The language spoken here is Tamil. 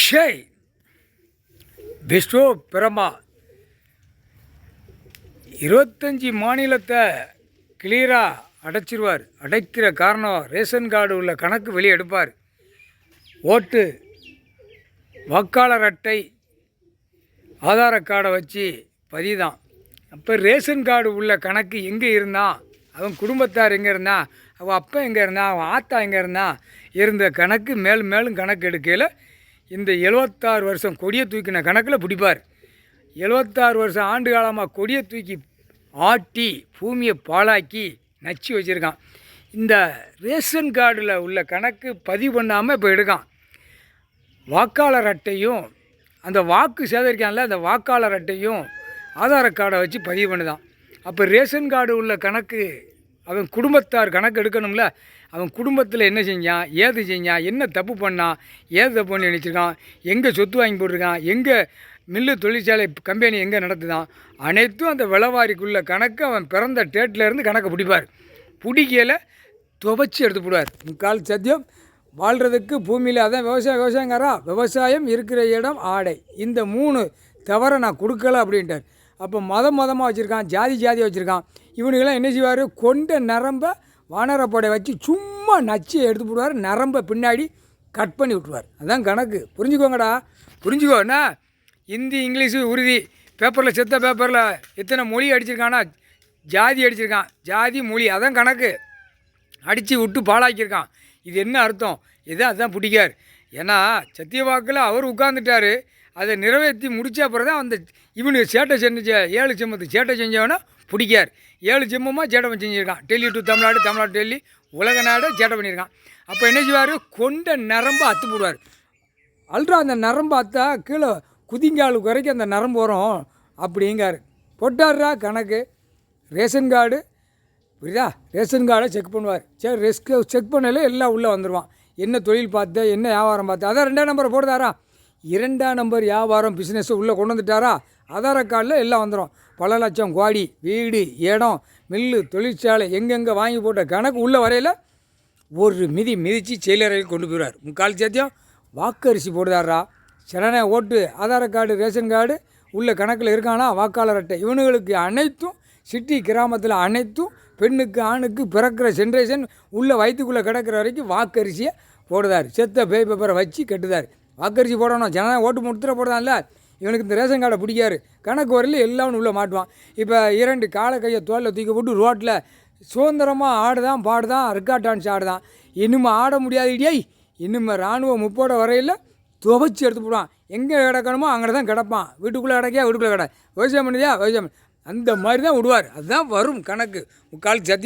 அக்ஷய் விஸ்வ பிரமா 25 மாநிலத்தை கிளியராக அடைச்சிருவார். அடைக்கிற காரணம் ரேஷன் கார்டு உள்ள கணக்கு வெளியே எடுப்பார். ஓட்டு, வாக்காளர் அட்டை, ஆதார கார்டை வச்சு பதிதான். அப்போ ரேஷன் கார்டு உள்ள கணக்கு எங்கே இருந்தான், அவன் குடும்பத்தார் எங்கே இருந்தான், அவன் அப்பா எங்கே இருந்தான், அவன் ஆத்தா எங்கே இருந்தான், இருந்த கணக்கு மேலும் மேலும் கணக்கு எடுக்கையில் இந்த 76 வருஷம் கொடியை தூக்கின கணக்கில் பிடிப்பார். 76 வருஷம் ஆண்டு காலமாக கொடியை தூக்கி ஆட்டி பூமியை பாழாக்கி நச்சு வச்சுருக்கான். இந்த ரேஷன் கார்டில் உள்ள கணக்கு பதிவு பண்ணாமல் இப்போ எடுக்கான். வாக்காளர் அட்டையும் அந்த வாக்கு சேகரிக்கான்ல அந்த வாக்காளர் அட்டையும் ஆதார கார்டை வச்சு பதிவு பண்ணுதான். அப்போ ரேஷன் கார்டு உள்ள கணக்கு அவன் குடும்பத்தார் கணக்கு எடுக்கணும்ல. அவன் குடும்பத்தில் என்ன செஞ்சான், ஏது செஞ்சான், என்ன தப்பு பண்ணான், ஏது தப்பு பண்ணி நினச்சிருக்கான், எங்கே சொத்து வாங்கி போட்டிருக்கான், எங்கே மில்லு தொழிற்சாலை கம்பெனி எங்கே நடத்துதான், அனைத்தும் அந்த விளவாரிக்குள்ள கணக்கு அவன் பிறந்த டேட்லேருந்து கணக்கை பிடிப்பார். பிடிக்கையில் துவைச்சி எடுத்து போடுவார். முக்கால் சத்தியம் வாழ்கிறதுக்கு பூமியில் அதான் விவசாயங்காரா விவசாயம் இருக்கிற இடம் ஆடை, இந்த 3 தவிர நான் கொடுக்கல அப்படின்ட்டார். அப்போ மதமாக வச்சுருக்கான், ஜாதியாக வச்சுருக்கான். இவனுக்கெல்லாம் என்ன செய்வார், கொண்ட நரம்பை வானரப்படை வச்சு சும்மா நச்சு எடுத்து போடுவார். நரம்பை பின்னாடி கட் பண்ணி விட்டுருவார். அதுதான் கணக்கு. புரிஞ்சுக்கோங்கடா, புரிஞ்சுக்கோ. என்ன ஹிந்தி, இங்கிலீஷு, உருதி பேப்பரில் செத்த பேப்பரில் எத்தனை மொழி அடிச்சிருக்கானா, ஜாதி அடிச்சிருக்கான், ஜாதி மொழி, அதான் கணக்கு அடித்து விட்டு பாழாக்கியிருக்கான். இது என்ன அர்த்தம், அதுதான் பிடிக்கார். ஏன்னா சத்தியவாக்கில் அவர் உட்காந்துட்டார், அதை நிறைவேற்றி முடித்த அப்புறம் தான் அந்த இவனுக்கு சேட்டை செஞ்ச 7 செம்மத்துக்கு சேட்டை செஞ்சவனா பிடிக்கார். 7 செம்மமாக சேட்டை செஞ்சுருக்கான். டெல்லி டு தமிழ்நாடு, தமிழ்நாடு டெல்லி, உலக நாடு சேட்டை பண்ணியிருக்கான். அப்போ என்ன செய்வார், கொண்ட நரம்பை அத்து போடுவார். அல்ட்ரா அந்த நரம்பை அத்தா கீழே குதிங்காலுக்கு வரைக்கும் அந்த நரம்பு வரும் அப்படிங்கார். போட்டார்ரா கணக்கு. ரேஷன் கார்டு புரியுதா, ரேஷன் கார்டை செக் பண்ணுவார். சரி, செக் பண்ணல எல்லாம் உள்ளே வந்துடுவான். என்ன தொழில் பார்த்த, என்ன வியாபாரம் பார்த்த, அதான் 2ஆம் நம்பரை போடுதாரா. 2ஆம் நம்பர் வியாபாரம் பிஸ்னஸை உள்ளே கொண்டு வந்துட்டாரா, ஆதார கார்டில் எல்லாம் வந்துடும். பல லட்சம் கோடி வீடு, இடம், மில்லு, தொழிற்சாலை எங்கெங்கே வாங்கி போட்ட கணக்கு உள்ளே வரையில் ஒரு மிதித்து செயலறையில் கொண்டு போயிடுவார். முக்கால் சத்தியம் வாக்கரிசி போடுதாரா. சிலனே ஓட்டு, ஆதார கார்டு, ரேஷன் கார்டு உள்ள கணக்கில் இருக்கானா, வாக்காளர் அட்டை, இவனுங்களுக்கு அனைத்தும் சிட்டி கிராமத்தில் அனைத்தும் பெண்ணுக்கு ஆணுக்கு பிறக்கிற ஜென்ரேஷன் உள்ள வயிற்றுக்குள்ளே கிடக்கிற வரைக்கும் வாக்கரிசியை போடுதார். செத்த பேப்பரை வச்சு கட்டுதார். வாக்கரிசி போடணும், ஜனநாயகம் ஓட்டு முத்திர போடுதான்ல. இவனுக்கு இந்த ரேஷன் கார்டை பிடிக்காரு. கணக்கு வரையில் எல்லாம் உள்ளே மாட்டுவான். இப்போ 2 காலை கையை தோலில் தூக்கி போட்டு ரோட்டில் சுதந்திரமாக ஆடுதான், பாடுதான், ரெக்கார்ட் டான்ஸ் ஆடுதான். இன்னும் ஆட முடியாது இடியை. இன்னும் இராணுவ முப்போட வரையில் துவைச்சி எடுத்து போடுவான். எங்கே கிடக்கணுமோ அங்கே தான் கிடப்பான். வீட்டுக்குள்ளே கிடக்கியா வீட்டுக்குள்ளே கிட, விவசாயம் பண்ணியா விவசாயம், அந்த மாதிரி தான் விடுவார். அதுதான் வரும் கணக்கு. முக்கால் சத்தியம்.